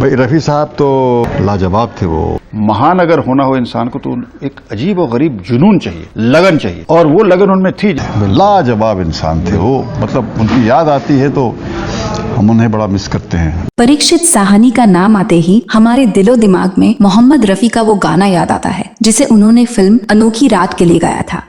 भाई रफ़ी साहब तो लाजवाब थे। वो महान अगर होना हो इंसान को तो एक अजीब और गरीब जुनून चाहिए, लगन चाहिए, और वो लगन उनमें थी। लाजवाब इंसान थे वो, मतलब उनकी याद आती है तो हम उन्हें बड़ा मिस करते हैं। परीक्षित साहनी का नाम आते ही हमारे दिलो दिमाग में मोहम्मद रफी का वो गाना याद आता है जिसे उन्होंने फिल्म अनोखी रात के लिए गाया था।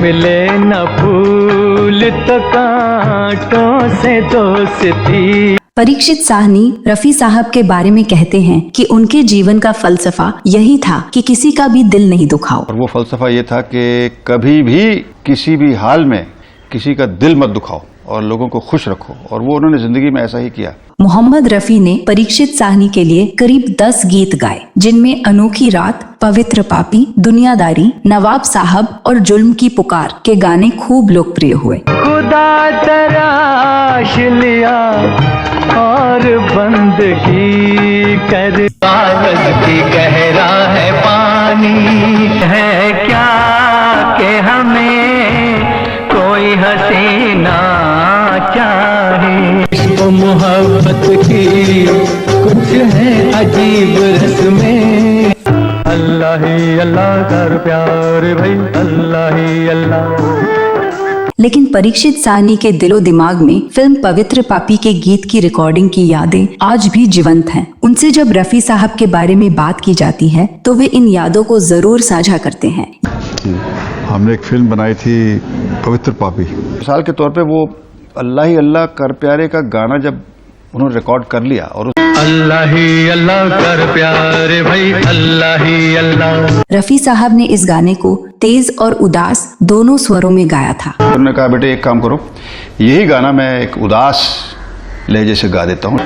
मिले न फूल तो कांटों से दोस्ती। परीक्षित साहनी रफी साहब के बारे में कहते हैं कि उनके जीवन का फलसफा यही था कि किसी का भी दिल नहीं दुखाओ। और वो फलसफा ये था कि कभी भी किसी भी हाल में किसी का दिल मत दुखाओ और लोगों को खुश रखो, और वो उन्होंने जिंदगी में ऐसा ही किया। मोहम्मद रफी ने परीक्षित साहनी के लिए करीब 10 गीत गाए, जिनमें अनोखी रात, पवित्र पापी, दुनियादारी, नवाब साहब और जुल्म की पुकार के गाने खूब लोकप्रिय हुए। खुदा तराश लिया और बंदगी कर, कागज की गहरा है पानी है क्या कि हमें कोई हसीना चाहे। इश्क मोहब्बत की कुछ है अजीब रस्में। अल्लाह ही अल्लाह कर प्यार भाई, अल्लाह ही अल्लाह। लेकिन परीक्षित साहनी के दिलो दिमाग में फिल्म पवित्र पापी के गीत की रिकॉर्डिंग की यादें आज भी जीवंत हैं। उनसे जब रफी साहब के बारे में बात की जाती है तो वे इन यादों को जरूर साझा करते हैं। हमने एक फिल्म बनाई थी पवित्र पापी। मिसाल के तौर पे वो अल्लाह ही अल्लाह कर प्यारे का गाना जब उन्होंने रिकॉर्ड कर लिया, और अल्लाह ही अल्लाह कर प्यारे भाई, अल्लाह ही अल्लाह। रफी साहब ने इस गाने को तेज और उदास दोनों स्वरों में गाया था। उन्होंने कहा बेटे एक काम करो, यही गाना मैं एक उदास लहजे से गा देता हूँ।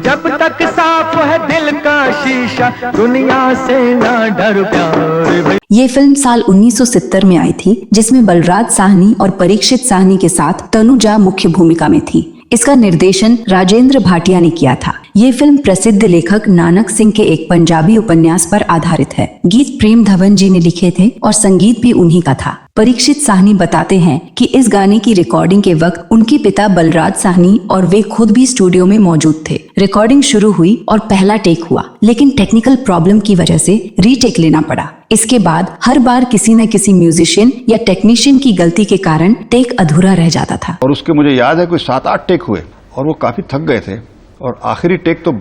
जब तक साफ है दिल का शीशा, दुनिया से ना डर प्यारे भाई। ये फिल्म साल 1970 में आई थी, जिसमें बलराज साहनी और परीक्षित साहनी के साथ तनुजा मुख्य भूमिका में थी। इसका निर्देशन राजेंद्र भाटिया ने किया था। ये फिल्म प्रसिद्ध लेखक नानक सिंह के एक पंजाबी उपन्यास पर आधारित है। गीत प्रेम धवन जी ने लिखे थे और संगीत भी उन्हीं का था। परीक्षित साहनी बताते हैं कि इस गाने की रिकॉर्डिंग के वक्त उनके पिता बलराज साहनी और वे खुद भी स्टूडियो में मौजूद थे। रिकॉर्डिंग शुरू हुई और पहला टेक हुआ, लेकिन टेक्निकल प्रॉब्लम की वजह से रीटेक लेना पड़ा। इसके बाद हर बार किसी न किसी म्यूजिशियन या टेक्नीशियन की गलती के कारण टेक अधूरा रह जाता था। और उसके मुझे याद है कोई 7-8 टेक हुए और वो काफी थक गए थे, और आखिरी टेक तो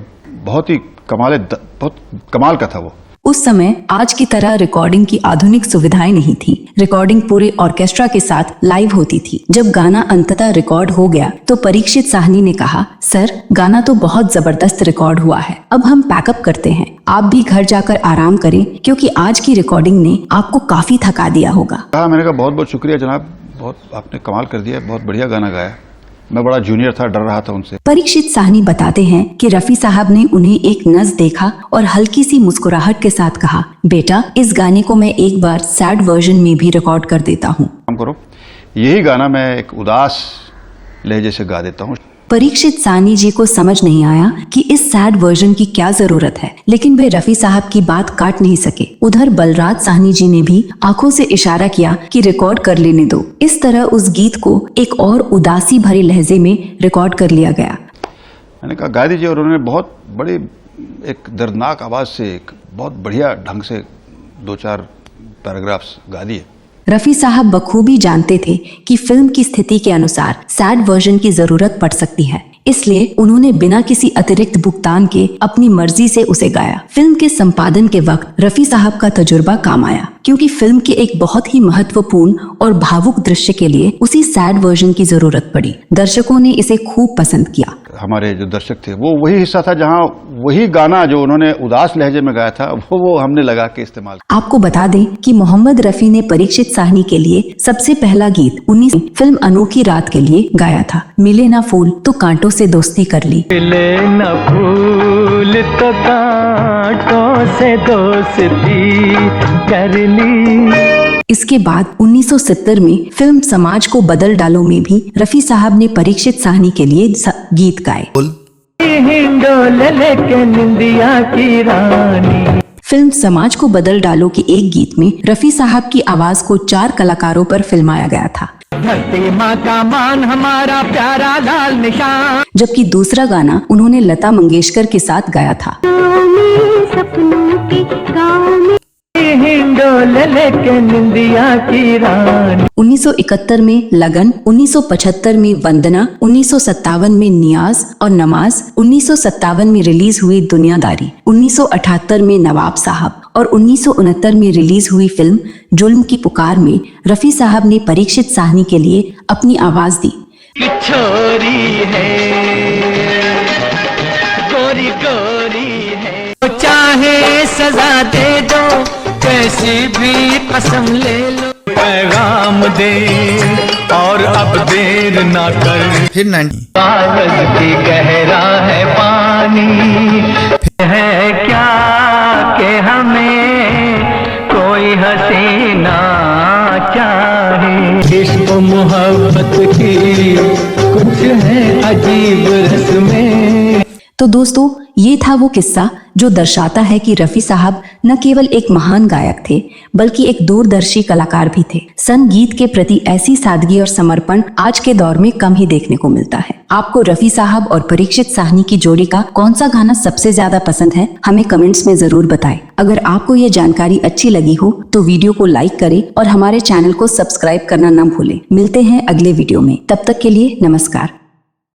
बहुत ही बहुत कमाल का था। वो उस समय आज की तरह रिकॉर्डिंग की आधुनिक सुविधाएं नहीं थी। रिकॉर्डिंग पूरे ऑर्केस्ट्रा के साथ लाइव होती थी। जब गाना अंततः रिकॉर्ड हो गया तो परीक्षित साहनी ने कहा, सर गाना तो बहुत जबरदस्त रिकॉर्ड हुआ है, अब हम पैकअप करते हैं, आप भी घर जाकर आराम करें क्योंकि आज की रिकॉर्डिंग ने आपको काफी थका दिया होगा। मैंने कहा बहुत बहुत शुक्रिया जनाब, बहुत आपने कमाल कर दिया, बहुत बढ़िया गाना गाया। मैं बड़ा जूनियर था, डर रहा था उनसे। परीक्षित साहनी बताते हैं कि रफी साहब ने उन्हें एक नज़ देखा और हल्की सी मुस्कुराहट के साथ कहा, बेटा इस गाने को मैं एक बार सैड वर्जन में भी रिकॉर्ड कर देता हूँ। काम करो, यही गाना मैं एक उदास लहजे से गा देता हूँ। परीक्षित साहनी जी को समझ नहीं आया कि इस सैड वर्जन की क्या जरूरत है, लेकिन वे रफी साहब की बात काट नहीं सके। उधर बलराज साहनी जी ने भी आंखों से इशारा किया कि रिकॉर्ड कर लेने दो। इस तरह उस गीत को एक और उदासी भरे लहजे में रिकॉर्ड कर लिया गया। मैंने कहा गा दीजिए, और उन्होंने बहुत बड़ी एक दर्दनाक आवाज से एक बहुत बढ़िया ढंग से 2-4 पैराग्राफ्स गा दिए। रफी साहब बखूबी जानते थे कि फिल्म की स्थिति के अनुसार सैड वर्जन की जरूरत पड़ सकती है, इसलिए उन्होंने बिना किसी अतिरिक्त भुगतान के अपनी मर्जी से उसे गाया। फिल्म के संपादन के वक्त रफी साहब का तजुर्बा काम आया, क्योंकि फिल्म के एक बहुत ही महत्वपूर्ण और भावुक दृश्य के लिए उसी सैड वर्जन की जरूरत पड़ी। दर्शकों ने इसे खूब पसंद किया। हमारे जो दर्शक थे वो वही हिस्सा था जहां वही गाना जो उन्होंने उदास लहजे में गाया था वो हमने लगा के इस्तेमाल। आपको बता दें कि मोहम्मद रफी ने परीक्षित साहनी के लिए सबसे पहला गीत 19 फिल्म अनोखी रात के लिए गाया था। मिले ना फूल तो कांटों से दोस्ती कर ली। मिले न फूल तो कांटों से दोस्ती कर ली। इसके बाद 1970 में फिल्म समाज को बदल डालो में भी रफी साहब ने परीक्षित साहनी के लिए गीत गाए। फिल्म समाज को बदल डालो के एक गीत में रफी साहब की आवाज को 4 कलाकारों पर फिल्माया गया था। धरती माँ का मान हमारा प्यारा लाल निशान। जबकि दूसरा गाना उन्होंने लता मंगेशकर के साथ गाया था। सपनों के गाँव में हिंडोले लेके निंदिया की रानी। 1971 में लगन, 1975 में वंदना, 1957 में नियाज और नमाज, 1957 में रिलीज हुई दुनियादारी, 1978 में नवाब साहब और 1969 में रिलीज हुई फिल्म जुल्म की पुकार में रफी साहब ने परीक्षित साहनी के लिए अपनी आवाज दी। छोरी है गोरी गोरी है, तो चाहे सजा दे दो कैसी भी कसम ले लो, पैगाम दे और अब देर ना कर। फिर 90 कागज की गहरा है पानी है क्या कि हमें कोई हसीना चाहे। इश्क मोहब्बत की कुछ है अजीब रस्में। तो दोस्तों, ये था वो किस्सा जो दर्शाता है कि रफी साहब न केवल एक महान गायक थे बल्कि एक दूरदर्शी कलाकार भी थे। संगीत के प्रति ऐसी सादगी और समर्पण आज के दौर में कम ही देखने को मिलता है। आपको रफी साहब और परीक्षित साहनी की जोड़ी का कौन सा गाना सबसे ज्यादा पसंद है, हमें कमेंट्स में जरूर बताएं। अगर आपको ये जानकारी अच्छी लगी हो तो वीडियो को लाइक करें और हमारे चैनल को सब्सक्राइब करना न भूलें। मिलते हैं अगले वीडियो में, तब तक के लिए नमस्कार।